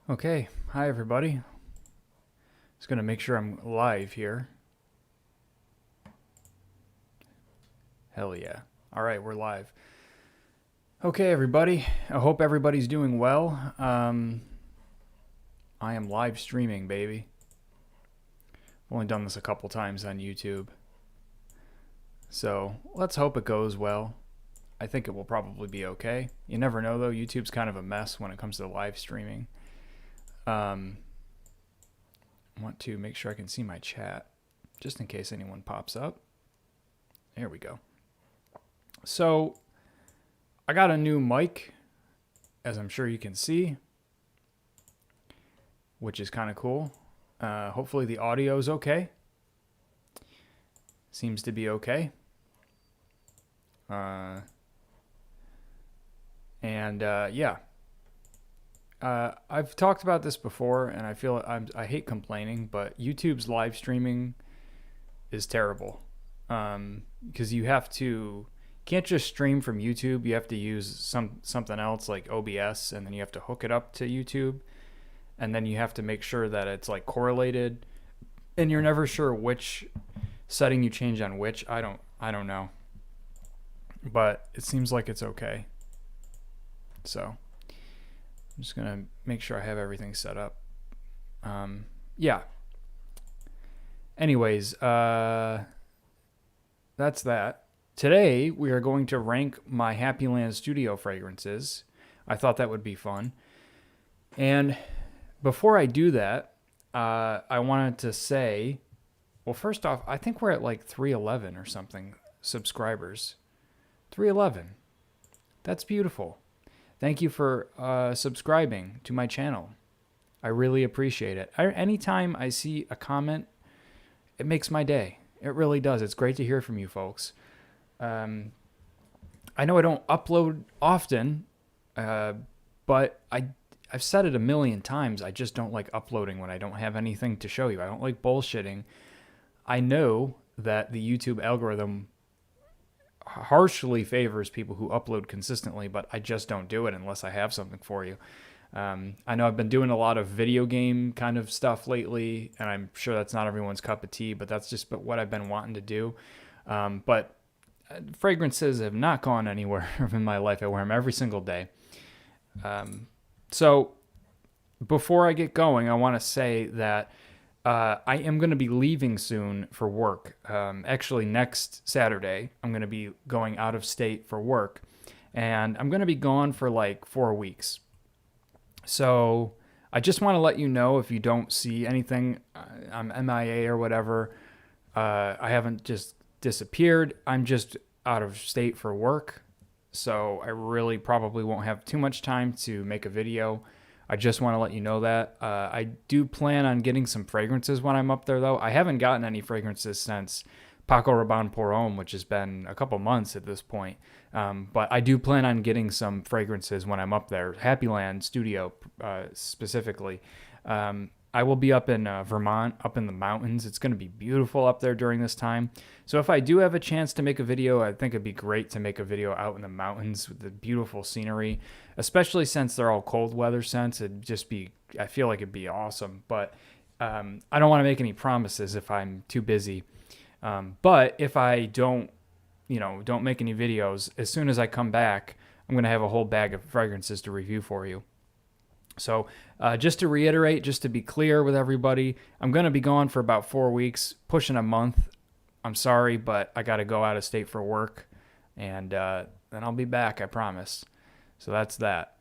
Okay, hi everybody. Just gonna make sure I'm live here. Hell yeah. Alright, we're live. Okay, everybody. I hope everybody's doing well. I am live streaming, baby. I've only done this a couple times on YouTube. So, let's hope it goes well. I think it will probably be okay. You never know though, YouTube's kind of a mess when it comes to live streaming. I want to make sure I can see my chat, just in case anyone pops up. There we go. So, I got a new mic, as I'm sure you can see, which is kind of cool. Hopefully the audio is okay. Seems to be okay. Yeah. I've talked about this before, and I feel I hate complaining, but YouTube's live streaming is terrible. Because you can't just stream from YouTube. You have to use something else like OBS, and then you have to hook it up to YouTube, and then you have to make sure that it's like correlated, and you're never sure which setting you change on which. I don't know, but it seems like it's okay. So I'm just gonna make sure I have everything set up. Yeah. Anyways, that's that. Today we are going to rank my Happyland studio fragrances. I thought that would be fun. And before I do that, I wanted to say, well, first off, I think we're at like 311 or something subscribers. 311. That's beautiful. Thank you for subscribing to my channel. I really appreciate it. Anytime I see a comment, it makes my day. It really does. It's great to hear from you folks. I know I don't upload often, but I've said it a million times. I just don't like uploading when I don't have anything to show you. I don't like bullshitting. I know that the YouTube algorithm harshly favors people who upload consistently, but I just don't do it unless I have something for you. I know I've been doing a lot of video game kind of stuff lately, and I'm sure that's not everyone's cup of tea, but that's just what I've been wanting to do. But fragrances have not gone anywhere in my life. I wear them every single day. So before I get going, I want to say that I am going to be leaving soon for work. Actually, next Saturday, I'm going to be going out of state for work. And I'm going to be gone for like 4 weeks. So I just want to let you know, if you don't see anything, I'm MIA or whatever. I haven't just disappeared. I'm just out of state for work. So I really probably won't have too much time to make a video. I just want to let you know that. I do plan on getting some fragrances when I'm up there, though. I haven't gotten any fragrances since Paco Rabanne Pour Homme, which has been a couple months at this point. But I do plan on getting some fragrances when I'm up there. Happyland Studio, specifically. I will be up in Vermont, up in the mountains. It's going to be beautiful up there during this time. So if I do have a chance to make a video, I think it'd be great to make a video out in the mountains with the beautiful scenery, especially since they're all cold weather scents. I feel like it'd be awesome. But I don't want to make any promises if I'm too busy. But if I don't make any videos, as soon as I come back, I'm going to have a whole bag of fragrances to review for you. So just to reiterate, just to be clear with everybody, I'm going to be gone for about 4 weeks, pushing a month. I'm sorry, but I got to go out of state for work, and then I'll be back, I promise. So that's that.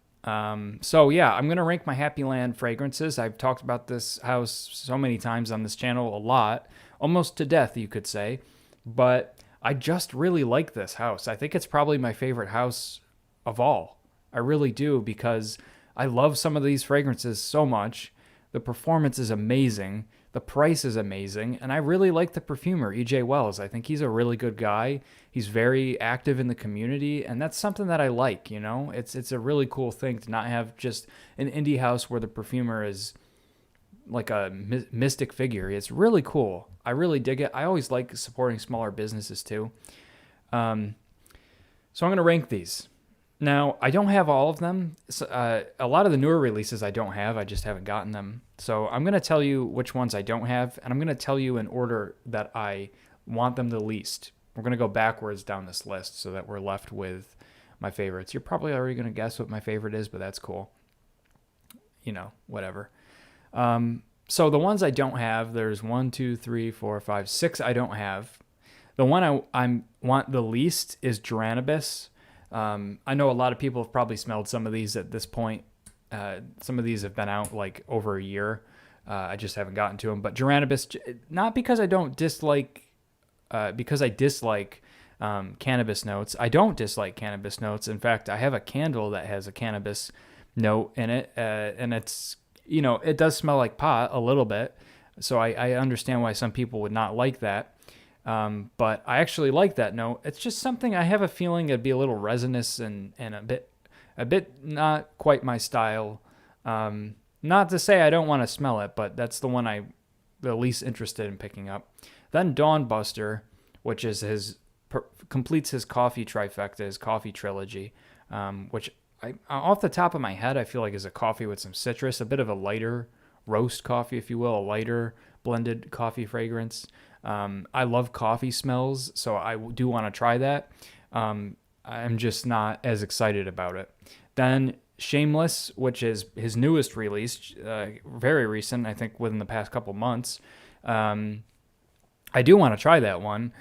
So yeah, I'm going to rank my Happyland fragrances. I've talked about this house so many times on this channel, a lot, almost to death, you could say. But I just really like this house. I think it's probably my favorite house of all. I really do, because I love some of these fragrances so much. The performance is amazing. The price is amazing. And I really like the perfumer, E.J. Wells. I think he's a really good guy. He's very active in the community. And that's something that I like, you know? It's a really cool thing to not have just an indie house where the perfumer is like a mystic figure. It's really cool. I really dig it. I always like supporting smaller businesses too. So I'm going to rank these. Now, I don't have all of them. A lot of the newer releases I don't have. I just haven't gotten them. So I'm going to tell you which ones I don't have, and I'm going to tell you in order that I want them the least. We're going to go backwards down this list so that we're left with my favorites. You're probably already going to guess what my favorite is, but that's cool. Whatever. So the ones I don't have, there's 1, 2, 3, 4, 5, 6 I don't have. The one I want the least is Geranimus. I know a lot of people have probably smelled some of these at this point. Some of these have been out like over a year. I just haven't gotten to them. But Geranimus, not because I don't dislike, because I dislike cannabis notes. I don't dislike cannabis notes. In fact, I have a candle that has a cannabis note in it, and it's, it does smell like pot a little bit. So I understand why some people would not like that. But I actually like that note. It's just something I have a feeling it'd be a little resinous and a bit not quite my style. Not to say I don't want to smell it, but that's the one I'm the least interested in picking up. Then Dawnbuster, which is completes his coffee trifecta, his coffee trilogy, which off the top of my head, I feel like is a coffee with some citrus, a bit of a lighter roast coffee, if you will, a lighter blended coffee fragrance. I love coffee smells, so I do want to try that. I'm just not as excited about it. Then Shameless, which is his newest release, very recent, I think within the past couple months. I do want to try that one.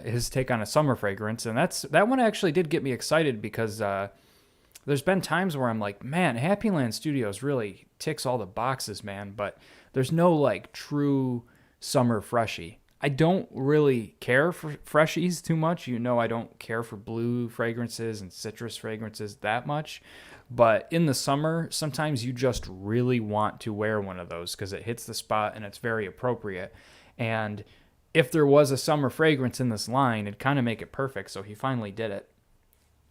His take on a summer fragrance, and that one actually did get me excited because there's been times where I'm like, man, Happyland Studios really ticks all the boxes, man, but there's no like true summer freshie. I don't really care for freshies too much. I don't care for blue fragrances and citrus fragrances that much. But in the summer, sometimes you just really want to wear one of those because it hits the spot and it's very appropriate. And if there was a summer fragrance in this line, it'd kind of make it perfect. So he finally did it.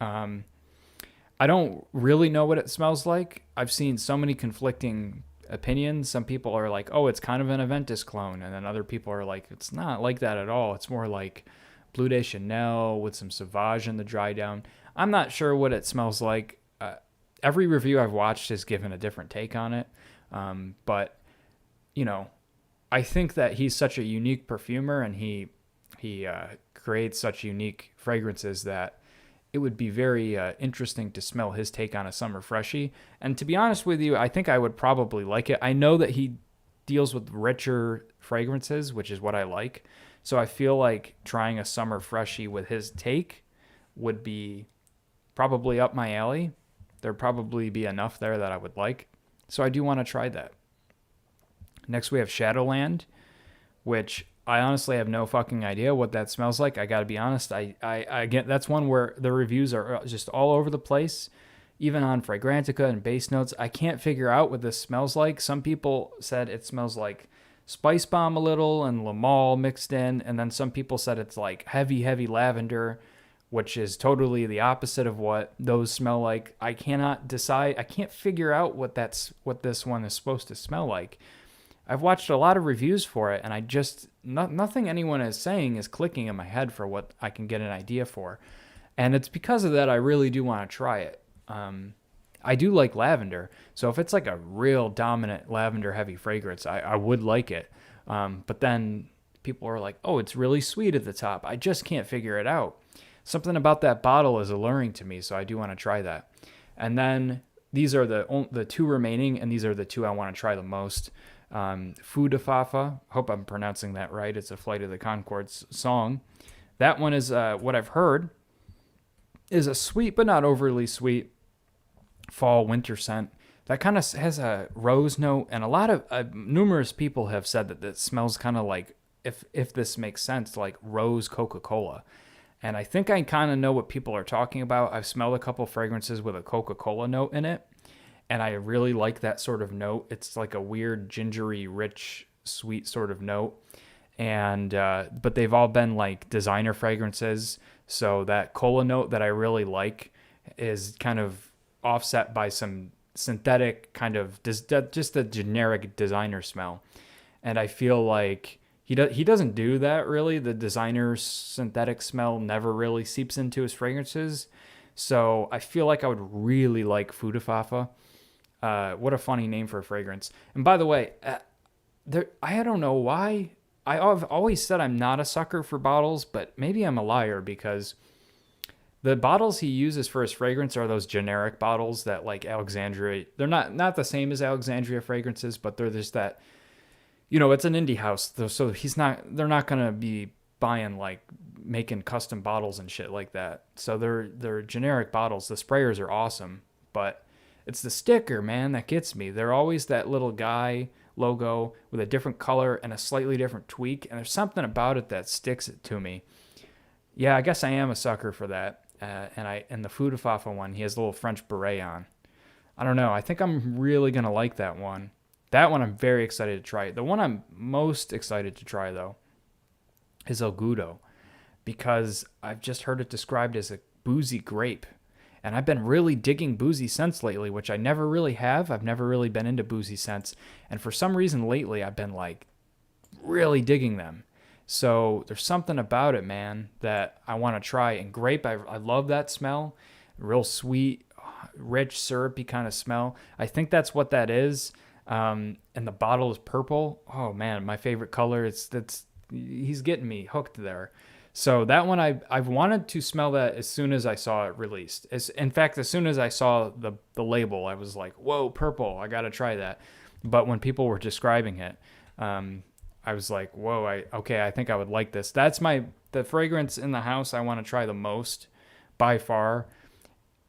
I don't really know what it smells like. I've seen so many conflicting opinions. Some people are like, oh, it's kind of an Aventus clone. And then other people are like, it's not like that at all. It's more like Bleu de Chanel with some Sauvage in the dry down. I'm not sure what it smells like. Every review I've watched has given a different take on it. But, I think that he's such a unique perfumer and he creates such unique fragrances that it would be very interesting to smell his take on a summer freshie. And to be honest with you, I think I would probably like it. I know that he deals with richer fragrances, which is what I like. So I feel like trying a summer freshie with his take would be probably up my alley. There'd probably be enough there that I would like. So I do want to try that. Next, we have Shadowland, which I honestly have no fucking idea what that smells like. I got to be honest. I get that's one where the reviews are just all over the place, even on Fragrantica and base notes. I can't figure out what this smells like. Some people said it smells like Spice Bomb a little and Le Male mixed in, and then some people said it's like heavy lavender, which is totally the opposite of what those smell like. I cannot decide. I can't figure out what this one is supposed to smell like. I've watched a lot of reviews for it, and I just nothing anyone is saying is clicking in my head for what I can get an idea for, and it's because of that I really do want to try it. I do like lavender, so if it's like a real dominant lavender heavy fragrance, I would like it. But then people are like, "Oh, it's really sweet at the top." I just can't figure it out. Something about that bottle is alluring to me, so I do want to try that. And then these are the two remaining, and these are the two I want to try the most. Fou de Fafa, hope I'm pronouncing that right. It's a Flight of the Conchords song. That one is what I've heard is a sweet but not overly sweet fall winter scent that kind of has a rose note, and a lot of numerous people have said that it smells kind of like, if this makes sense, like rose Coca-Cola. And I think I kind of know what people are talking about. I've smelled a couple fragrances with a Coca-Cola note in it, and I really like that sort of note. It's like a weird, gingery, rich, sweet sort of note. And but they've all been like designer fragrances. So that cola note that I really like is kind of offset by some synthetic kind of just a generic designer smell. And I feel like he doesn't do that really. The designer synthetic smell never really seeps into his fragrances. So I feel like I would really like Fudafafa. What a funny name for a fragrance. And by the way, I don't know why. I've always said I'm not a sucker for bottles, but maybe I'm a liar because the bottles he uses for his fragrance are those generic bottles that like Alexandria. They're not the same as Alexandria fragrances, but they're just that, it's an indie house. So they're not going to be buying like making custom bottles and shit like that. So they're generic bottles. The sprayers are awesome, but it's the sticker, man, that gets me. They're always that little guy logo with a different color and a slightly different tweak, and there's something about it that sticks it to me. Yeah, I guess I am a sucker for that. And the Fudafafa one, he has a little French beret on. I don't know. I think I'm really gonna like that one. That one I'm very excited to try. The one I'm most excited to try though is Elgudo, because I've just heard it described as a boozy grape. And I've been really digging boozy scents lately, which I never really have. I've never really been into boozy scents. And for some reason lately, I've been like really digging them. So there's something about it, man, that I want to try. And grape, I love that smell. Real sweet, rich, syrupy kind of smell. I think that's what that is. And the bottle is purple. Oh, man, my favorite color. He's getting me hooked there. So that one, I've wanted to smell that as soon as I saw it released. In fact, as soon as I saw the label, I was like, whoa, purple, I got to try that. But when people were describing it, I was like, whoa, I think I would like this. That's the fragrance in the house I want to try the most by far.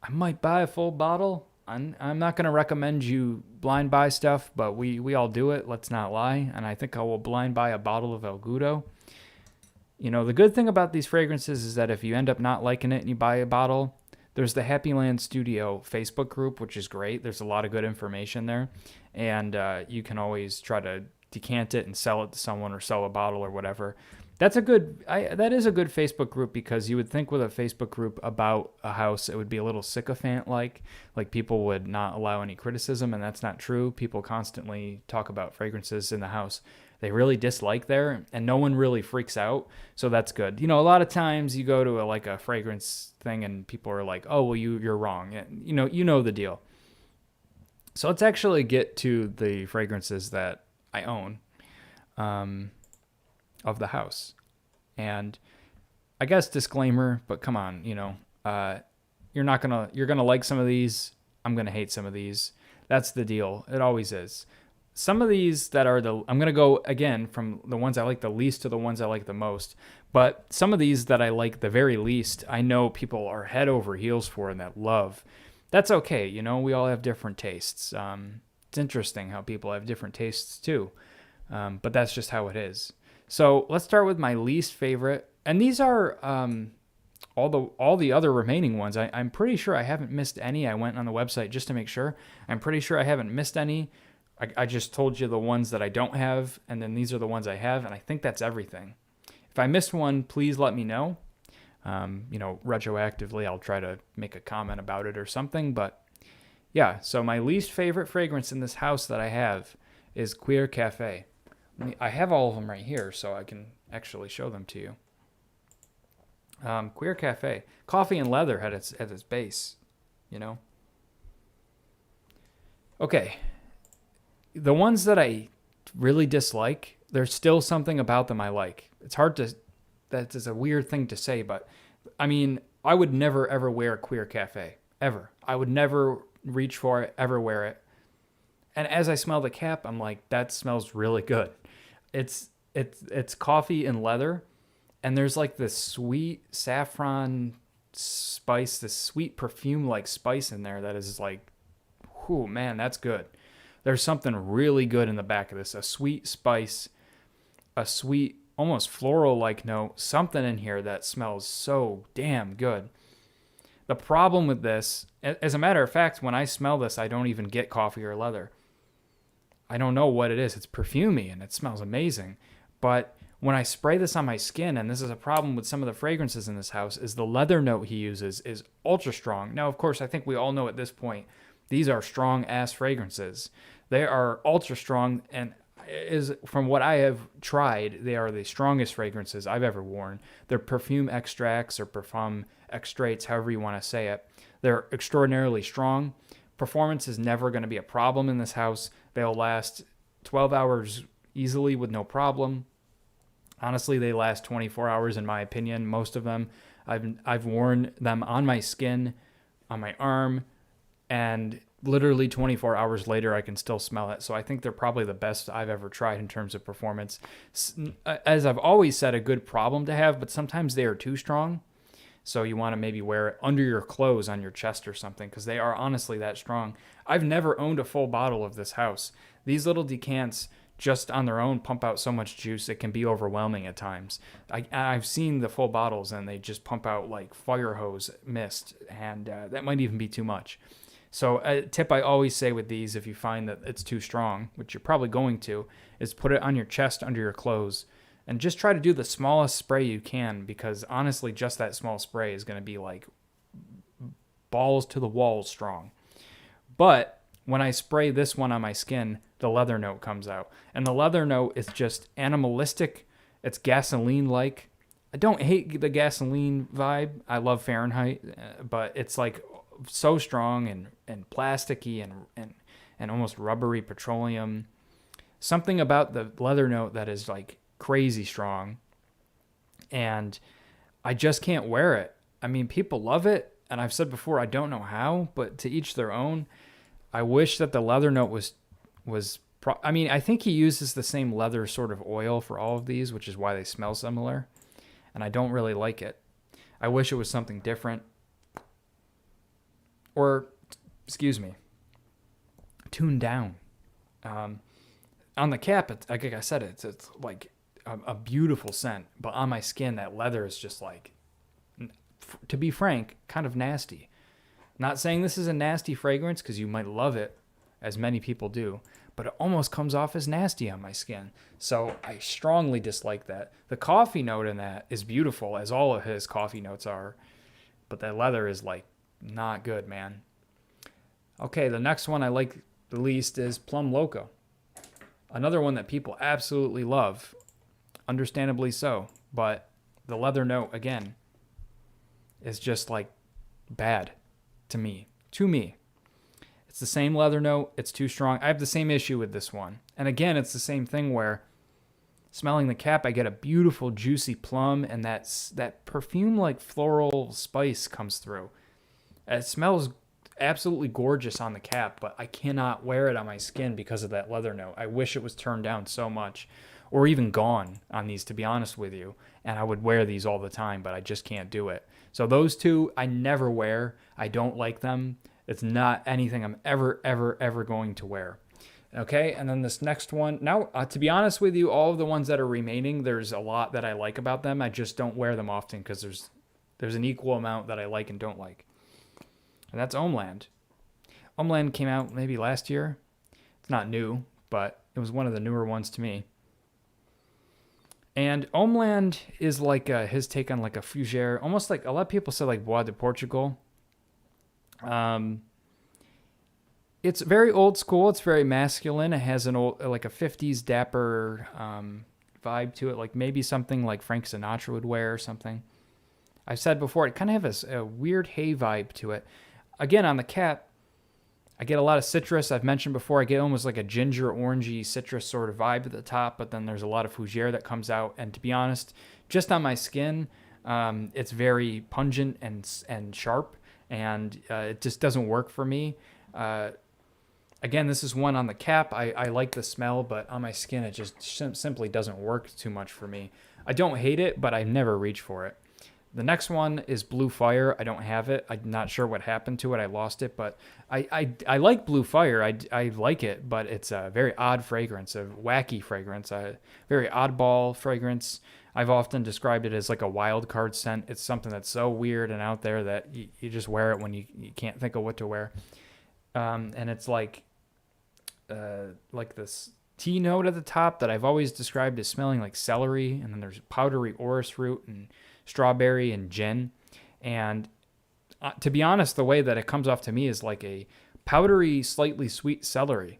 I might buy a full bottle. I'm not going to recommend you blind buy stuff, but we all do it. Let's not lie. And I think I will blind buy a bottle of Elgudo. The good thing about these fragrances is that if you end up not liking it and you buy a bottle, there's the Happyland Studio Facebook group, which is great. There's a lot of good information there. And you can always try to decant it and sell it to someone or sell a bottle or whatever. That is a good Facebook group, because you would think with a Facebook group about a house, it would be a little sycophant-like people would not allow any criticism, and that's not true. People constantly talk about fragrances in the house they really dislike there, and no one really freaks out, so that's good. A lot of times you go to a fragrance thing and people are like, oh, well, you're wrong. And, you know the deal. So let's actually get to the fragrances that I own of the house. And I guess disclaimer, but come on, you're gonna like some of these. I'm gonna hate some of these. That's the deal. It always is. Some of these that are I'm going to go again from the ones I like the least to the ones I like the most. But some of these that I like the very least, I know people are head over heels for and that love. That's okay. We all have different tastes. It's interesting how people have different tastes too. But that's just how it is. So let's start with my least favorite. And these are all the other remaining ones. I'm pretty sure I haven't missed any. I went on the website just to make sure. I'm pretty sure I haven't missed any. I just told you the ones that I don't have, and then these are the ones I have, and I think that's everything. If I missed one, please let me know. Retroactively, I'll try to make a comment about it or something, but yeah, so my least favorite fragrance in this house that I have is Queer Cafe. I have all of them right here, so I can actually show them to you. Queer Cafe. Coffee and leather at its base, Okay. The ones that I really dislike, there's still something about them I like. That is a weird thing to say, but I mean, I would never ever wear Queer Cafe. Ever. I would never reach for it, ever wear it. And as I smell the cap, I'm like, that smells really good. It's coffee and leather, and there's like this sweet saffron spice, this sweet perfume like spice in there that is like, whew, man, that's good. There's something really good in the back of this. A sweet spice, a sweet, almost floral-like note. Something in here that smells so damn good. The problem with this, as a matter of fact, when I smell this, I don't even get coffee or leather. I don't know what it is. It's perfumey and it smells amazing. But when I spray this on my skin, and this is a problem with some of the fragrances in this house, is the leather note he uses is ultra strong. Now, of course, I think we all know at this point, these are strong-ass fragrances. They are ultra strong, and is from what I have tried, they are the strongest fragrances I've ever worn. They're perfume extracts or perfume extracts, however you want to say it. They're extraordinarily strong. Performance is never going to be a problem in this house. They'll last 12 hours easily with no problem. Honestly, they last 24 hours in my opinion, most of them. I've worn them on my skin, on my arm, and literally 24 hours later I can still smell it. So I think they're probably the best I've ever tried in terms of performance. As I've always said, a good problem to have, but sometimes they are too strong. So you want to maybe wear it under your clothes on your chest or something, because they are honestly that strong. I've never owned a full bottle of this house. These little decants just on their own pump out so much juice, it can be overwhelming at times. I've seen the full bottles and they just pump out like fire hose mist, and that might even be too much. So a tip I always say with these, if you find that it's too strong, which you're probably going to, is put it on your chest under your clothes. And just try to do the smallest spray you can, because honestly, just that small spray is going to be like balls to the walls strong. But when I spray this one on my skin, the leather note comes out. And the leather note is just animalistic. It's gasoline-like. I don't hate the gasoline vibe. I love Fahrenheit, but it's like so strong and plasticky and almost rubbery petroleum. Something about the leather note that is like crazy strong, and I just can't wear it. I mean, people love it, and I've said before, I don't know how, but to each their own. I wish that the leather note I mean, I think he uses the same leather sort of oil for all of these, which is why they smell similar, and I don't really like it. I wish it was something different, or, excuse me, tuned down. On the cap, like I said, it's like a beautiful scent, but on my skin, that leather is just like, to be frank, kind of nasty. Not saying this is a nasty fragrance, because you might love it, as many people do, but it almost comes off as nasty on my skin. So I strongly dislike that. The coffee note in that is beautiful, as all of his coffee notes are, but that leather is like not good, man. Okay, the next one I like the least is Plum Loco. Another one that people absolutely love, understandably so, but the leather note, again, is just like bad to me. It's the same leather note, it's too strong. I have the same issue with this one. And again, it's the same thing where smelling the cap, I get a beautiful juicy plum, and that perfume like floral spice comes through. It smells absolutely gorgeous on the cap, but I cannot wear it on my skin because of that leather note. I wish it was turned down so much, or even gone on these, to be honest with you, and I would wear these all the time, but I just can't do it. So those two I never wear. I don't like them. It's not anything I'm ever going to wear. Okay, and then this next one. Now, to be honest with you, all of the ones that are remaining, there's a lot that I like about them. I just don't wear them often because there's an equal amount that I like and don't like. And that's Homeland. Homeland came out maybe last year. It's not new, but it was one of the newer ones to me. And Homeland is like his take on like a fougere, almost like a lot of people say like Bois de Portugal. It's very old school. It's very masculine. It has an old, like a 50s dapper vibe to it, like maybe something like Frank Sinatra would wear or something. I've said before, it kind of has a weird hay vibe to it. Again, on the cap, I get a lot of citrus. I've mentioned before, I get almost like a ginger orangey citrus sort of vibe at the top, but then there's a lot of fougere that comes out. And to be honest, just on my skin, it's very pungent and sharp, and it just doesn't work for me. Again, this is one on the cap. I like the smell, but on my skin, it just simply doesn't work too much for me. I don't hate it, but I never reach for it. The next one is Blue Fire. I don't have it. I'm not sure what happened to it. I lost it, but I like Blue Fire. I like it, but it's a very odd fragrance, a wacky fragrance, a very oddball fragrance. I've often described it as like a wild card scent. It's something that's so weird and out there that you just wear it when you can't think of what to wear. And it's like this tea note at the top that I've always described as smelling like celery, and then there's powdery orris root and strawberry and gin. And to be honest, the way that it comes off to me is like a powdery, slightly sweet celery.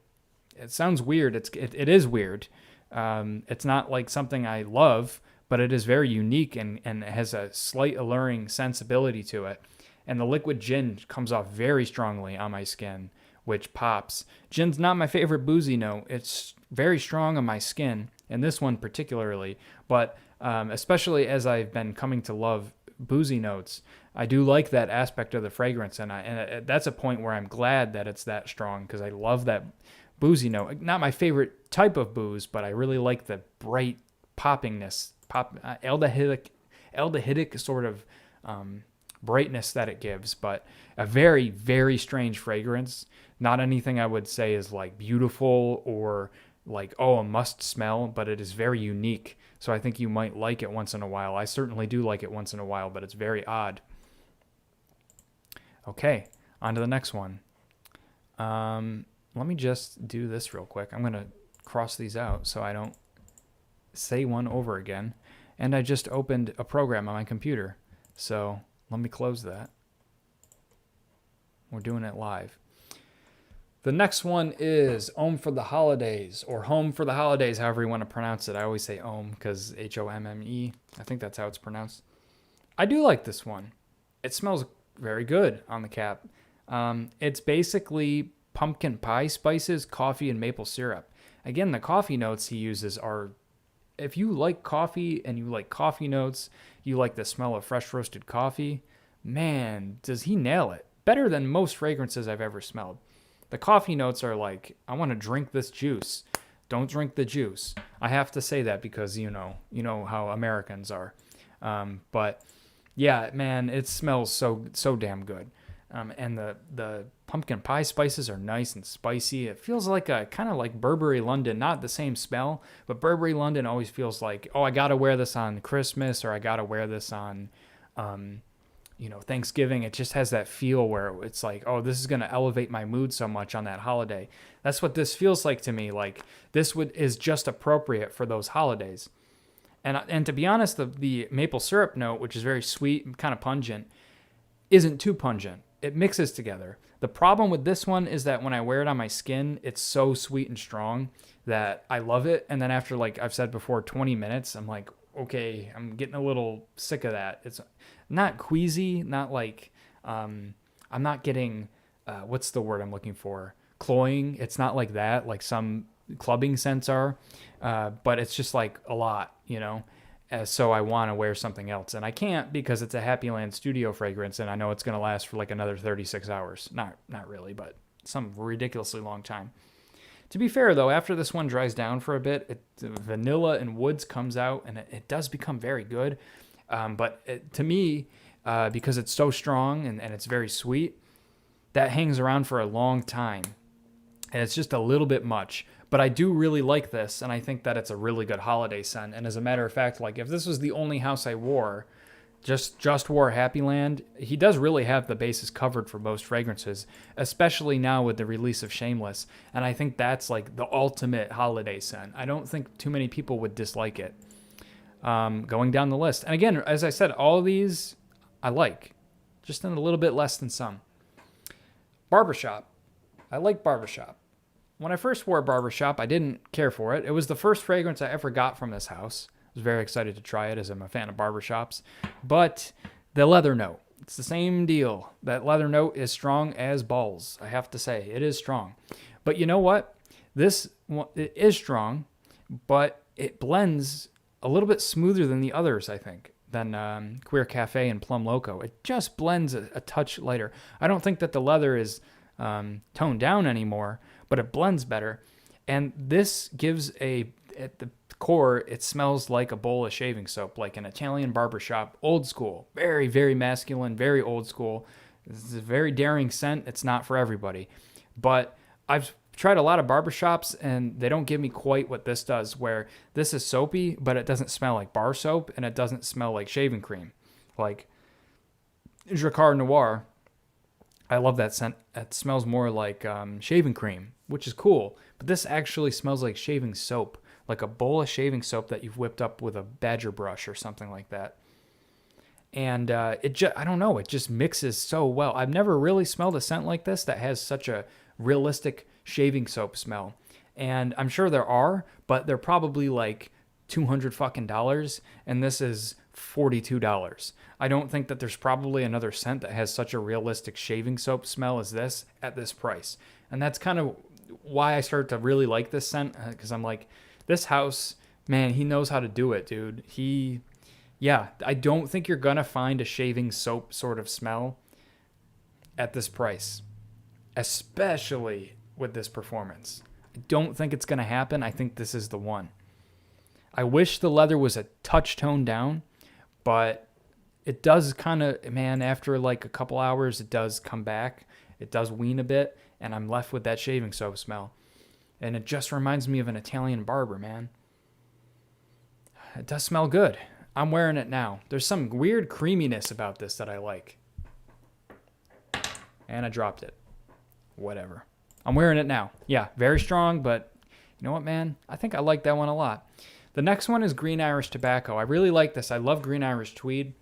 It sounds weird. It is weird. It's not like something I love, but it is very unique and it has a slight alluring sensibility to it. And the liquid gin comes off very strongly on my skin, which pops. Gin's not my favorite boozy note. It's very strong on my skin, and this one particularly. But especially as I've been coming to love boozy notes, I do like that aspect of the fragrance, and that's a point where I'm glad that it's that strong because I love that boozy note. Not my favorite type of booze, but I really like the bright poppingness, aldehydic sort of brightness that it gives. But a very, very strange fragrance. Not anything I would say is like beautiful or like, oh, a must smell, but it is very unique. So I think you might like it once in a while. I certainly do like it once in a while, but it's very odd. Okay, on to the next one. Let me just do this real quick. I'm going to cross these out so I don't say one over again. And I just opened a program on my computer. So let me close that. We're doing it live. The next one is Home for the Holidays, or Home for the Holidays, however you want to pronounce it. I always say Home because Homme. I think that's how it's pronounced. I do like this one. It smells very good on the cap. It's basically pumpkin pie spices, coffee, and maple syrup. Again, the coffee notes he uses are, if you like coffee and you like coffee notes, you like the smell of fresh roasted coffee, man, does he nail it. Better than most fragrances I've ever smelled. The coffee notes are like, I want to drink this juice. Don't drink the juice. I have to say that because you know how Americans are. But yeah, man, it smells so damn good. And the pumpkin pie spices are nice and spicy. It feels like a kind of like Burberry London, not the same smell, but Burberry London always feels like, oh, I gotta wear this on Christmas, or I gotta wear this on Thanksgiving. It just has that feel where it's like, oh, this is going to elevate my mood so much on that holiday. That's what this feels like to me. Like this is just appropriate for those holidays. And to be honest, the maple syrup note, which is very sweet and kind of pungent, isn't too pungent. It mixes together. The problem with this one is that when I wear it on my skin, it's so sweet and strong that I love it. And then after, like I've said before, 20 minutes, I'm like, okay, I'm getting a little sick of that. It's not queasy, not like, I'm not getting, what's the word I'm looking for? Cloying. It's not like that, like some clubbing scents are, but it's just like a lot, so I want to wear something else. And I can't because it's a Happyland studio fragrance, and I know it's going to last for like another 36 hours. Not really, but some ridiculously long time. To be fair, though, after this one dries down for a bit, vanilla and woods comes out, and it does become very good. But to me, because it's so strong and it's very sweet, that hangs around for a long time. And it's just a little bit much. But I do really like this, and I think that it's a really good holiday scent. And as a matter of fact, like if this was the only house I wore, just wore Happyland, he does really have the bases covered for most fragrances, especially now with the release of Shameless. And I think that's like the ultimate holiday scent. I don't think too many people would dislike it. Going down the list. And again, as I said, all of these I like, just in a little bit less than some. Barbershop. I like Barbershop. When I first wore Barbershop, I didn't care for it. It was the first fragrance I ever got from this house. I was very excited to try it as I'm a fan of barbershops. But the leather note, it's the same deal. That leather note is strong as balls, I have to say. It is strong. But you know what? It is strong, but it blends a little bit smoother than the others, I think, than Queer Cafe and Plum Loco. It just blends a touch lighter. I don't think that the leather is toned down anymore, but it blends better. And this gives at the core, it smells like a bowl of shaving soap, like an Italian barbershop, old school, very, very masculine, very old school. This is a very daring scent. It's not for everybody. But I've tried a lot of barbershops, and they don't give me quite what this does, where this is soapy, but it doesn't smell like bar soap, and it doesn't smell like shaving cream. Like Jacquard Noir, I love that scent. It smells more like shaving cream, which is cool. But this actually smells like shaving soap, like a bowl of shaving soap that you've whipped up with a badger brush or something like that. And I don't know, it just mixes so well. I've never really smelled a scent like this that has such a realistic shaving soap smell. And I'm sure there are, but they're probably like $200 fucking dollars, and this is $42. I don't think that there's probably another scent that has such a realistic shaving soap smell as this at this price. And that's kind of why I started to really like this scent, because I'm like, this house, man, he knows how to do it, dude. Yeah, I don't think you're gonna find a shaving soap sort of smell at this price, especially with this performance. I don't think it's gonna happen. I think this is the one. I wish the leather was a touch toned down, but it does kind of, man, after like a couple hours, it does come back. It does wean a bit, and I'm left with that shaving soap smell. And it just reminds me of an Italian barber, man. It does smell good. I'm wearing it now. There's some weird creaminess about this that I like. And I dropped it. Whatever. I'm wearing it now. Yeah, very strong, but you know what, man? I think I like that one a lot. The next one is Green Irish Tobacco. I really like this. I love Green Irish Tweed.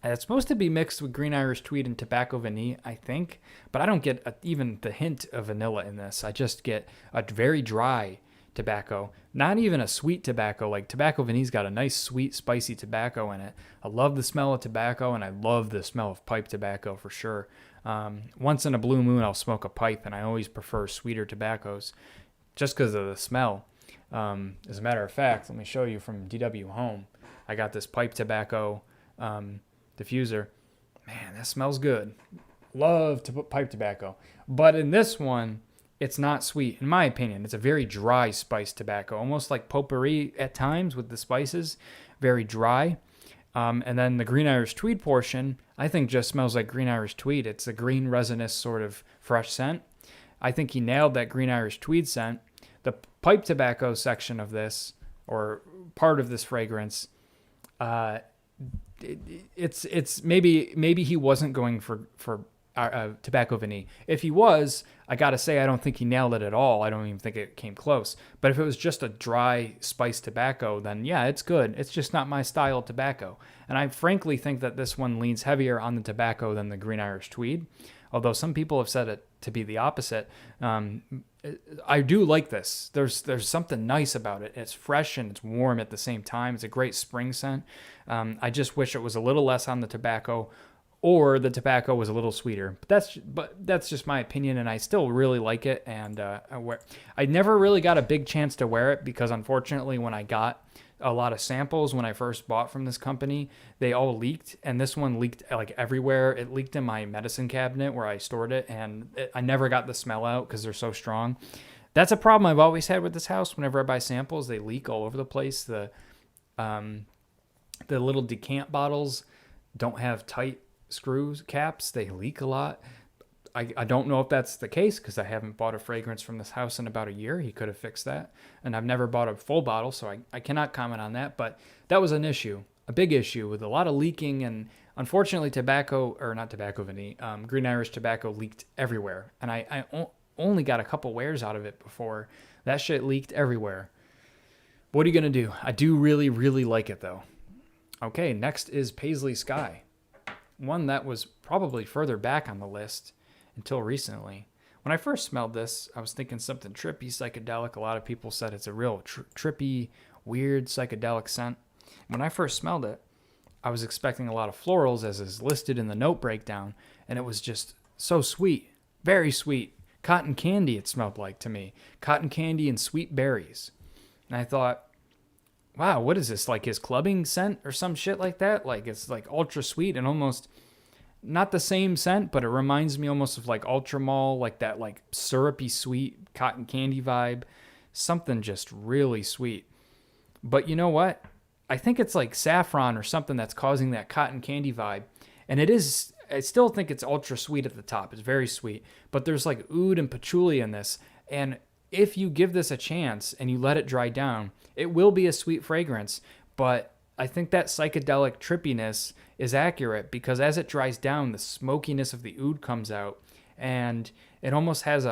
It's supposed to be mixed with Green Irish Tweed and Tobacco Vanille, I think. But I don't get even the hint of vanilla in this. I just get a very dry tobacco. Not even a sweet tobacco. Like Tobacco Vanille's got a nice, sweet, spicy tobacco in it. I love the smell of tobacco, and I love the smell of pipe tobacco for sure. Once in a blue moon, I'll smoke a pipe, and I always prefer sweeter tobaccos just because of the smell. As a matter of fact, let me show you from DW Home. I got this pipe tobacco diffuser. Man, that smells good. Love to put pipe tobacco. But in this one, it's not sweet. In my opinion, it's a very dry spiced tobacco, almost like potpourri at times with the spices. Very dry. And then the Green Irish Tweed portion, I think just smells like Green Irish Tweed. It's a green resinous sort of fresh scent. I think he nailed that Green Irish Tweed scent. The pipe tobacco section of this, or part of this fragrance, it's maybe he wasn't going for Tobacco Vanille. If he was, I gotta say I don't think he nailed it at all. I don't even think it came close. But if it was just a dry spiced tobacco, then yeah, it's good. It's just not my style of tobacco. And I frankly think that this one leans heavier on the tobacco than the Green Irish Tweed. Although some people have said it to be the opposite. I do like this. There's something nice about it. It's fresh and it's warm at the same time. It's a great spring scent. I just wish it was a little less on the tobacco, or the tobacco was a little sweeter. But that's just my opinion, and I still really like it. And I never really got a big chance to wear it because, unfortunately, when I got a lot of samples when I first bought from this company, they all leaked, and this one leaked like everywhere. It leaked in my medicine cabinet where I stored it, and I never got the smell out because they're so strong. That's a problem I've always had with this house. Whenever I buy samples, they leak all over the place. The little decant bottles don't have tight screws caps. They leak a lot. I don't know if that's the case because I haven't bought a fragrance from this house in about a year. He could have fixed that. And I've never bought a full bottle, so I cannot comment on that. But that was an issue, a big issue with a lot of leaking. And unfortunately, Green Irish tobacco leaked everywhere. And I only got a couple wears out of it before that shit leaked everywhere. What are you going to do? I do really, really like it, though. Okay, next is Paisley Sky. One that was probably further back on the list until recently. When I first smelled this, I was thinking something trippy, psychedelic. A lot of people said it's a real trippy, weird, psychedelic scent. When I first smelled it, I was expecting a lot of florals, as is listed in the note breakdown, and it was just so sweet, very sweet. Cotton candy it smelled like to me. Cotton candy and sweet berries. And I thought, wow, what is this, like his clubbing scent or some shit like that? Like it's like ultra sweet and almost not the same scent, but it reminds me almost of like Ultra Mall, like that like syrupy sweet cotton candy vibe. Something just really sweet. But you know what? I think it's like saffron or something that's causing that cotton candy vibe. And it is, I still think it's ultra sweet at the top. It's very sweet. But there's like oud and patchouli in this. And if you give this a chance and you let it dry down, it will be a sweet fragrance. But I think that psychedelic trippiness is accurate because as it dries down, the smokiness of the oud comes out, and it almost has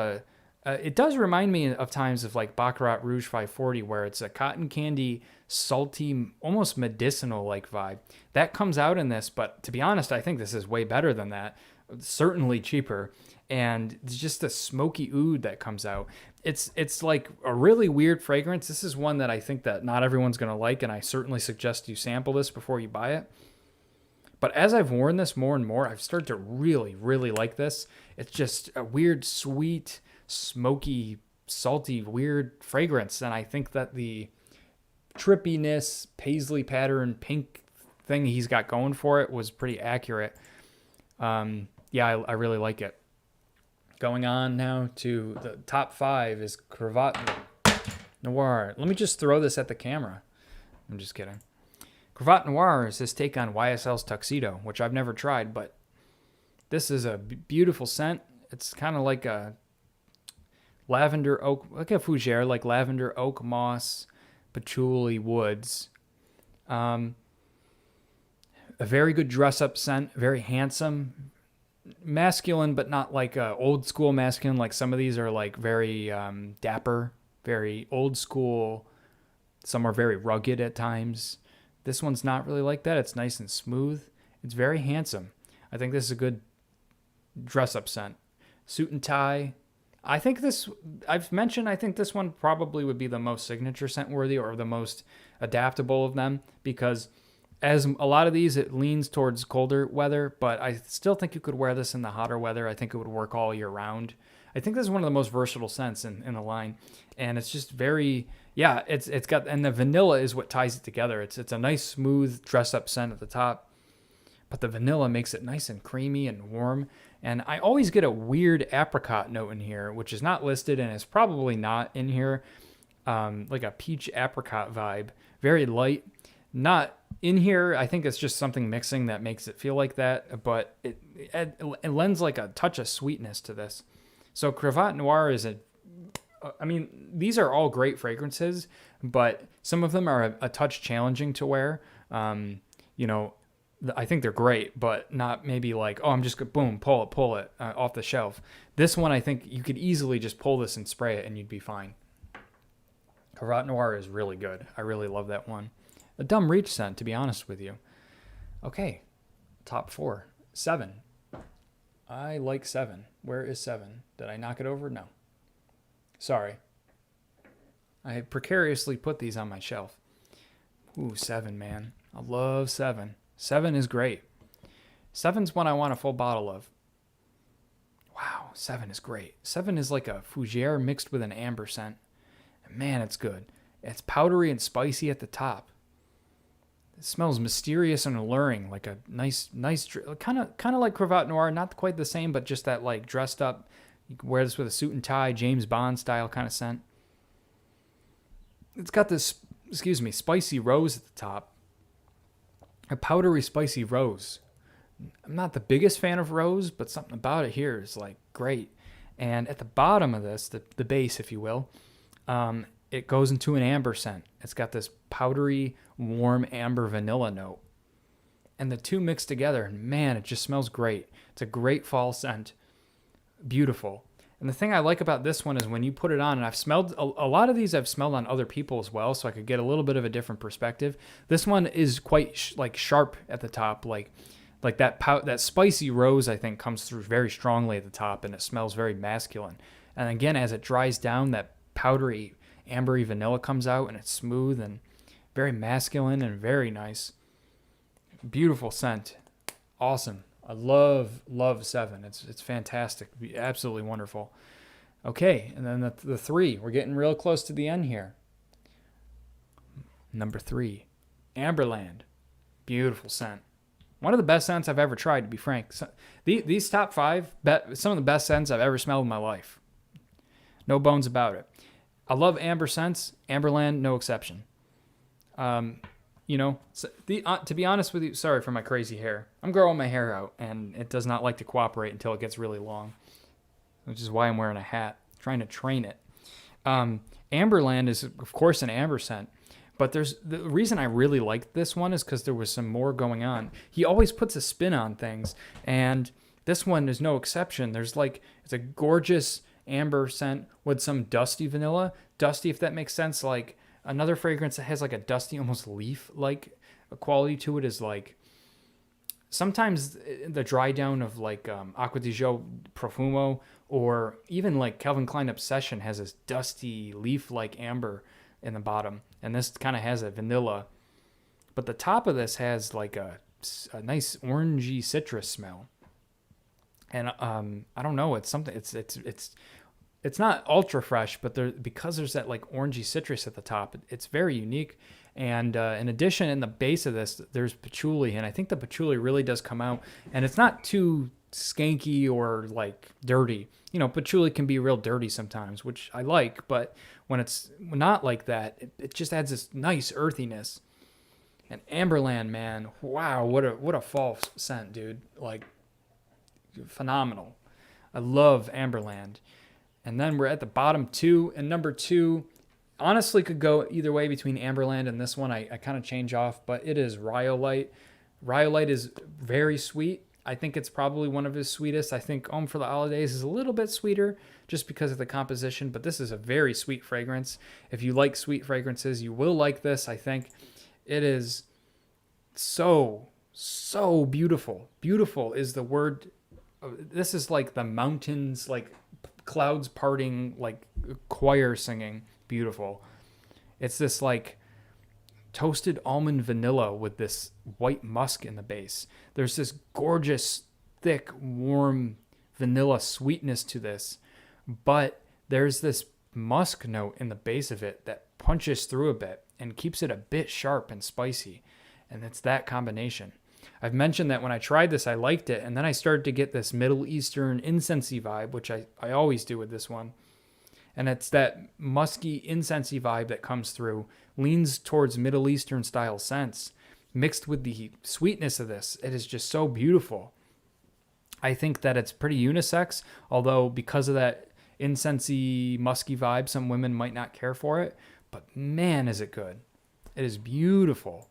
it does remind me of times of like Baccarat Rouge 540, where it's a cotton candy, salty, almost medicinal like vibe. That comes out in this, but to be honest, I think this is way better than that. certainly cheaper. And it's just a smoky oud that comes out. It's like a really weird fragrance. This is one that I think that not everyone's going to like, and I certainly suggest you sample this before you buy it. But as I've worn this more and more, I've started to really, really like this. It's just a weird, sweet, smoky, salty, weird fragrance. And I think that the trippiness, paisley pattern, pink thing he's got going for it was pretty accurate. I really like it. Going on now to the top 5 is Cravat Noir. Let me just throw this at the camera. I'm just kidding. Cravat Noir is his take on YSL's Tuxedo, which I've never tried, but this is a beautiful scent. It's kind of like a lavender oak, like a fougere, like lavender, oak, moss, patchouli, woods. A very good dress-up scent, very handsome, masculine, but not like old school masculine. Like some of these are like very dapper, very old school. Some are very rugged at times. This one's not really like that. It's nice and smooth. It's very handsome. I think this is a good dress-up scent. Suit and tie. I think this one probably would be the most signature scent worthy or the most adaptable of them, because as a lot of these, it leans towards colder weather, but I still think you could wear this in the hotter weather. I think it would work all year round. I think this is one of the most versatile scents in the line, and it's just very, it's got, and the vanilla is what ties it together. It's a nice, smooth dress-up scent at the top, but the vanilla makes it nice and creamy and warm, and I always get a weird apricot note in here, which is not listed, and is probably not in here, like a peach apricot vibe, very light. Not in here. I think it's just something mixing that makes it feel like that, but it lends like a touch of sweetness to this. So Cravat Noir is these are all great fragrances, but some of them are a touch challenging to wear. I think they're great, but not maybe like, oh, I'm just going to pull it off the shelf. This one, I think you could easily just pull this and spray it and you'd be fine. Cravat Noir is really good. I really love that one. A dumb reach scent, to be honest with you. Okay, top 4. 7. I like 7. Where is 7? Did I knock it over? No. Sorry. I precariously put these on my shelf. Ooh, 7, man. I love 7. 7 is great. 7's one I want a full bottle of. Wow, 7 is great. 7 is like a fougere mixed with an amber scent. And man, it's good. It's powdery and spicy at the top. It smells mysterious and alluring, like a nice, kind of like Cravat Noir, not quite the same, but just that like dressed up. You can wear this with a suit and tie, James Bond style kind of scent. It's got this, spicy rose at the top. A powdery, spicy rose. I'm not the biggest fan of rose, but something about it here is like great. And at the bottom of this, the base, if you will, it goes into an amber scent. It's got this powdery, warm amber vanilla note. And the two mix together, and man, it just smells great. It's a great fall scent. Beautiful. And the thing I like about this one is when you put it on, and I've smelled, a lot of these I've smelled on other people as well, so I could get a little bit of a different perspective. This one is quite sharp at the top, like that spicy rose, I think, comes through very strongly at the top, and it smells very masculine. And again, as it dries down, that powdery, ambery vanilla comes out, and it's smooth and very masculine and very nice. Beautiful scent. Awesome. I love 7. It's fantastic. Absolutely wonderful. Okay, and then the 3. We're getting real close to the end here. Number 3, Amberland. Beautiful scent. One of the best scents I've ever tried, to be frank. So, these top 5, some of the best scents I've ever smelled in my life. No bones about it. I love amber scents. Amberland, no exception. To be honest with you, sorry for my crazy hair. I'm growing my hair out, and it does not like to cooperate until it gets really long, which is why I'm wearing a hat, trying to train it. Amberland is, of course, an amber scent, but the reason I really liked this one is because there was some more going on. He always puts a spin on things, and this one is no exception. It's a gorgeous amber scent with some dusty vanilla. Dusty, if that makes sense, like another fragrance that has like a dusty, almost leaf-like a quality to it is like sometimes the dry down of like Acqua di Gio Profumo or even like Calvin Klein Obsession has this dusty leaf like amber in the bottom, and this kind of has a vanilla, but the top of this has like a nice orangey citrus smell. And I don't know, it's something, it's not ultra fresh, but because there's that like orangey citrus at the top, it's very unique. And in addition, in the base of this, there's patchouli, and I think the patchouli really does come out, and it's not too skanky or like dirty. You know, patchouli can be real dirty sometimes, which I like, but when it's not like that, it just adds this nice earthiness. And Amberland, man, wow, what a fall scent, dude! Like, phenomenal. I love Amberland. And then we're at the bottom two, and number two honestly could go either way between Amberland and this one. I kind of change off, but it is Rhyolite. Rhyolite is very sweet. I think it's probably one of his sweetest. I think Home for the Holidays is a little bit sweeter just because of the composition, but this is a very sweet fragrance. If you like sweet fragrances, you will like this, I think. It is so beautiful. Beautiful is the word. This is like the mountains, like clouds parting, like choir singing. Beautiful. It's this like toasted almond vanilla with this white musk in the base. There's this gorgeous, thick, warm vanilla sweetness to this, but there's this musk note in the base of it that punches through a bit and keeps it a bit sharp and spicy. And it's that combination. I've mentioned that when I tried this, I liked it, and then I started to get this Middle Eastern incensey vibe, which I always do with this one. And it's that musky, incensey vibe that comes through, leans towards Middle Eastern style scents, mixed with the sweetness of this. It is just so beautiful. I think that it's pretty unisex, although because of that incensey, musky vibe, some women might not care for it. But man, is it good. It is beautiful.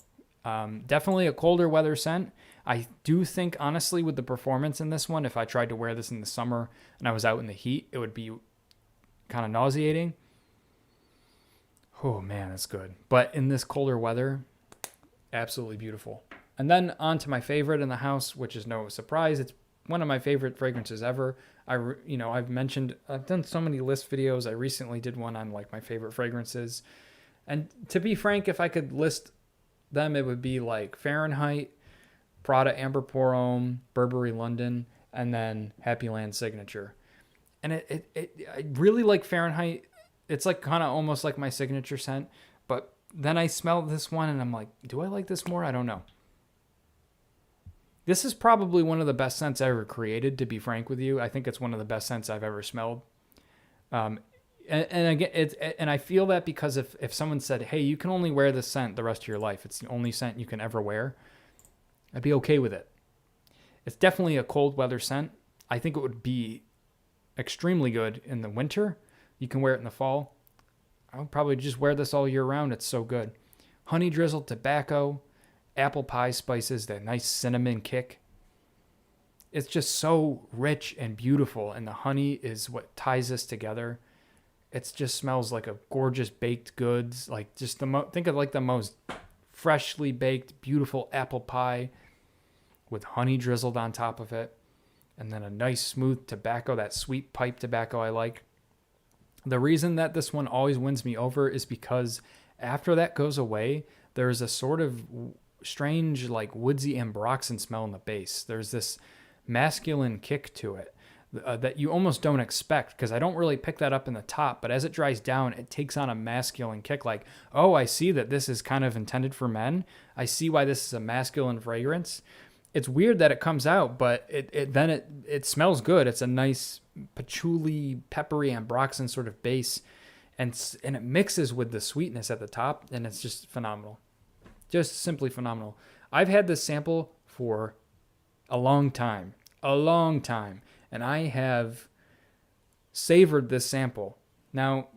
Definitely a colder weather scent. I do think, honestly, with the performance in this one, if I tried to wear this in the summer and I was out in the heat, it would be kind of nauseating. Oh man, that's good. But in this colder weather, absolutely beautiful. And then on to my favorite in the house, which is no surprise. It's one of my favorite fragrances ever. I've done so many list videos. I recently did one on like my favorite fragrances. And to be frank, if I could list them, it would be like Fahrenheit, Prada Amber Pour Homme, Burberry London, and then Happyland Signature. And I really like Fahrenheit. It's like kind of almost like my signature scent. But then I smelled this one and I'm like, do I like this more? I don't know. This is probably one of the best scents ever created, to be frank with you. I think it's one of the best scents I've ever smelled. And again, and I feel that because if someone said, hey, you can only wear this scent the rest of your life, it's the only scent you can ever wear, I'd be okay with it. It's definitely a cold weather scent. I think it would be extremely good in the winter. You can wear it in the fall. I would probably just wear this all year round. It's so good. Honey drizzled tobacco, apple pie spices, that nice cinnamon kick. It's just so rich and beautiful, and the honey is what ties this together. It just smells like a gorgeous baked goods, like just think of like the most freshly baked, beautiful apple pie with honey drizzled on top of it, and then a nice smooth tobacco, that sweet pipe tobacco I like. The reason that this one always wins me over is because after that goes away, there's a sort of strange like woodsy ambroxan smell in the base. There's this masculine kick to it. That you almost don't expect, because I don't really pick that up in the top, but as it dries down, it takes on a masculine kick. Like, oh, I see that this is kind of intended for men. I see why this is a masculine fragrance. It's weird that it comes out, but it smells good. It's a nice patchouli, peppery ambroxan sort of base, and it mixes with the sweetness at the top, and it's just phenomenal. Just simply phenomenal. I've had this sample for a long time. And I have savored this sample. Now,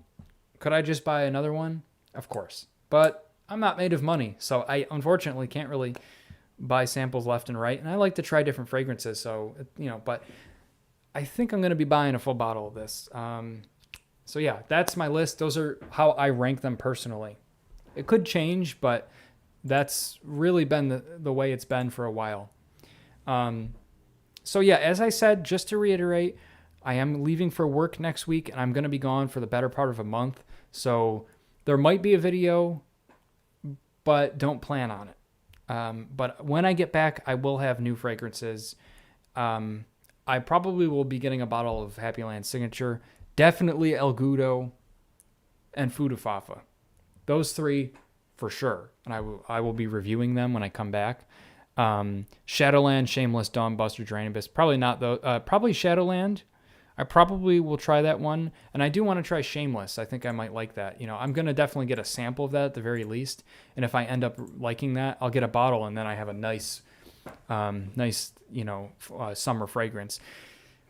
could I just buy another one? Of course. But I'm not made of money, so I unfortunately can't really buy samples left and right. And I like to try different fragrances, so, but I think I'm going to be buying a full bottle of this. So yeah, that's my list. Those are how I rank them personally. It could change, but that's really been the way it's been for a while. So yeah, as I said, just to reiterate, I am leaving for work next week, and I'm going to be gone for the better part of a month. So there might be a video, but don't plan on it. But when I get back, I will have new fragrances. I probably will be getting a bottle of Happyland Signature, definitely Elgudo, and Fudafafa. Those three for sure. And I will be reviewing them when I come back. Shadowland, Shameless, Dawnbuster, Geranimus. Probably not those. Probably Shadowland. I probably will try that one. And I do want to try Shameless. I think I might like that. You know, I'm going to definitely get a sample of that at the very least. And if I end up liking that, I'll get a bottle, and then I have a nice, summer fragrance.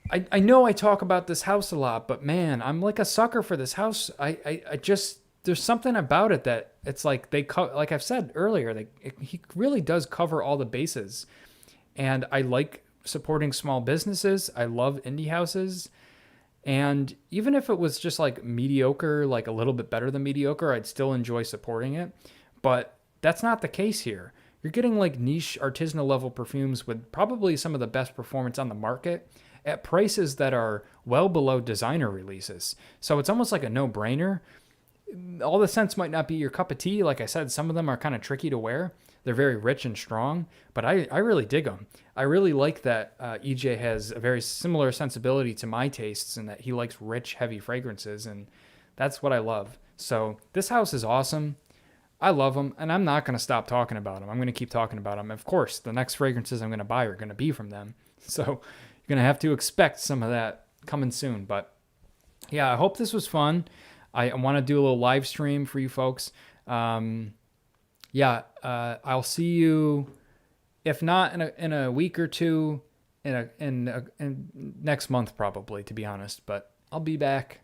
I know I talk about this house a lot, but man, I'm like a sucker for this house. I just, there's something about it that it's like like I've said earlier, he really does cover all the bases. And I like supporting small businesses. I love indie houses. And even if it was just like mediocre, like a little bit better than mediocre, I'd still enjoy supporting it. But that's not the case here. You're getting like niche artisanal level perfumes with probably some of the best performance on the market at prices that are well below designer releases. So it's almost like a no-brainer. All the scents might not be your cup of tea. Like I said, some of them are kind of tricky to wear. They're very rich and strong, but I really dig them. I really like that EJ has a very similar sensibility to my tastes, and that he likes rich, heavy fragrances, and that's what I love. So this house is awesome. I love them, and I'm not going to stop talking about them. I'm going to keep talking about them. Of course, the next fragrances I'm going to buy are going to be from them. So you're going to have to expect some of that coming soon. But yeah, I hope this was fun. I want to do a little live stream for you folks. I'll see you, if not in a week or two, in next month probably, to be honest. But I'll be back.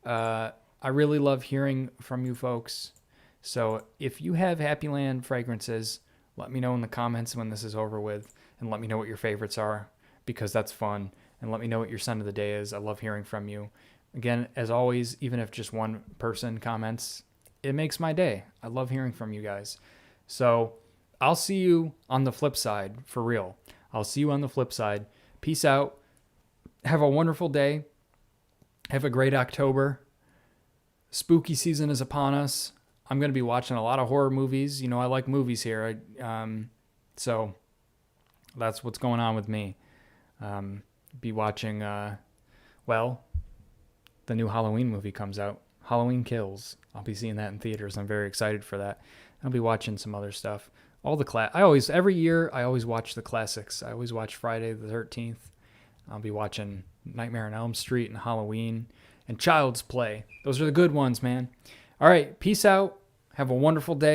I really love hearing from you folks. So if you have Happyland fragrances, let me know in the comments when this is over with, and let me know what your favorites are, because that's fun. And let me know what your scent of the day is. I love hearing from you. Again, as always, even if just one person comments, it makes my day. I love hearing from you guys. So I'll see you on the flip side, for real. I'll see you on the flip side. Peace out. Have a wonderful day. Have a great October. Spooky season is upon us. I'm going to be watching a lot of horror movies. You know, I like movies here. So that's what's going on with me. Be watching, the new Halloween movie comes out. Halloween Kills. I'll be seeing that in theaters. I'm very excited for that. I'll be watching some other stuff. Every year, I always watch the classics. I always watch Friday the 13th. I'll be watching Nightmare on Elm Street and Halloween and Child's Play. Those are the good ones, man. All right, peace out. Have a wonderful day.